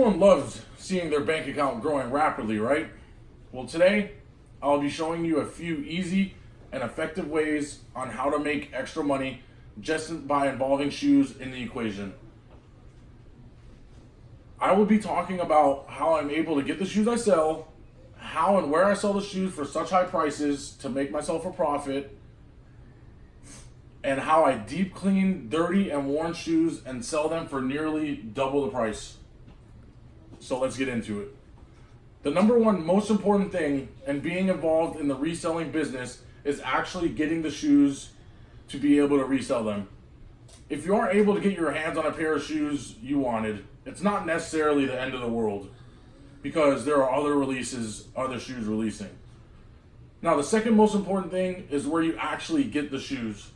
Everyone loves seeing their bank account growing rapidly, right? Well, today I'll be showing you a few easy and effective ways on how to make extra money just by involving shoes in the equation. I will be talking about how I'm able to get the shoes I sell, how and where I sell the shoes for such high prices to make myself a profit, and how I deep clean dirty and worn shoes and sell them for nearly double the price. So let's get into it. The number one most important thing in being involved in the reselling business is actually getting the shoes to be able to resell them. If you aren't able to get your hands on a pair of shoes you wanted, it's not necessarily the end of the world, because there are other shoes releasing. Now, the second most important thing is where you actually get the shoes.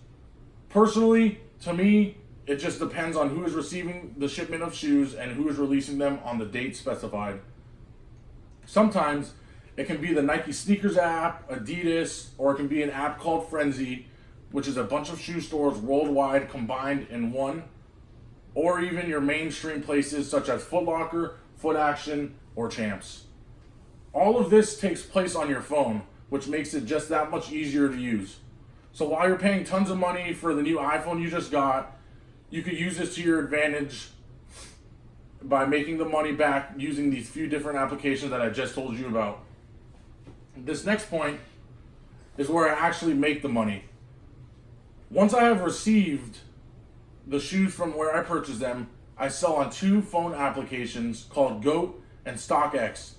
Personally, to me, it just depends on who is receiving the shipment of shoes and who is releasing them on the date specified. Sometimes it can be the Nike sneakers app, Adidas, or it can be an app called Frenzy, which is a bunch of shoe stores worldwide combined in one, or even your mainstream places such as Foot Locker, Foot Action, or Champs. All of this takes place on your phone, which makes it just that much easier to use. So while you're paying tons of money for the new iPhone you just got, you could use this to your advantage by making the money back using these few different applications that I just told you about. This next point is where I actually make the money. Once I have received the shoes from where I purchased them, I sell on two phone applications called GOAT and StockX.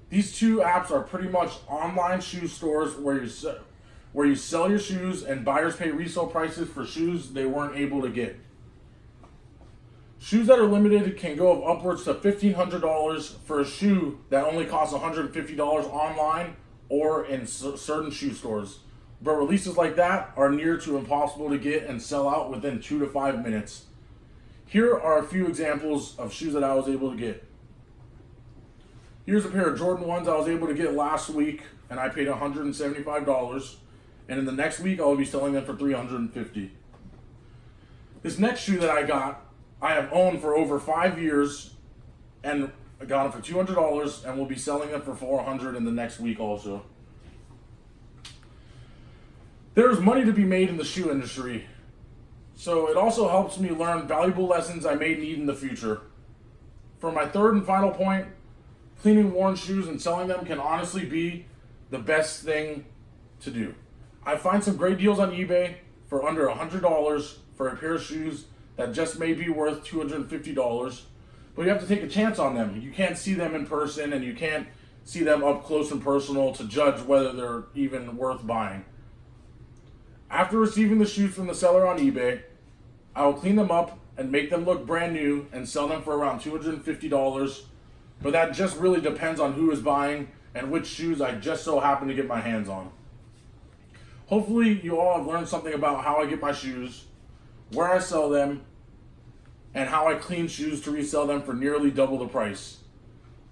These two apps are pretty much online shoe stores where you sell your shoes and buyers pay resale prices for shoes they weren't able to get. Shoes that are limited can go of upwards to $1,500 for a shoe that only costs $150 online or in certain shoe stores. But releases like that are near to impossible to get and sell out within 2 to 5 minutes. Here are a few examples of shoes that I was able to get. Here's a pair of Jordan 1s I was able to get last week, and I paid $175. And in the next week, I will be selling them for $350. This next shoe that I have owned for over 5 years, and I got them for $200, and will be selling them for $400 in the next week also. There's money to be made in the shoe industry, so it also helps me learn valuable lessons I may need in the future. For my third and final point, cleaning worn shoes and selling them can honestly be the best thing to do. I find some great deals on eBay for under $100 for a pair of shoes that just may be worth $250, but you have to take a chance on them. You can't see them in person, and you can't see them up close and personal to judge whether they're even worth buying. After receiving the shoes from the seller on eBay, I will clean them up and make them look brand new and sell them for around $250, but that just really depends on who is buying and which shoes I just so happen to get my hands on. Hopefully you all have learned something about how I get my shoes, where I sell them, and how I clean shoes to resell them for nearly double the price.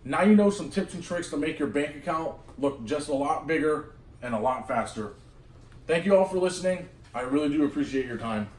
Now you know some tips and tricks to make your bank account look just a lot bigger and a lot faster. Thank you all for listening. I really do appreciate your time.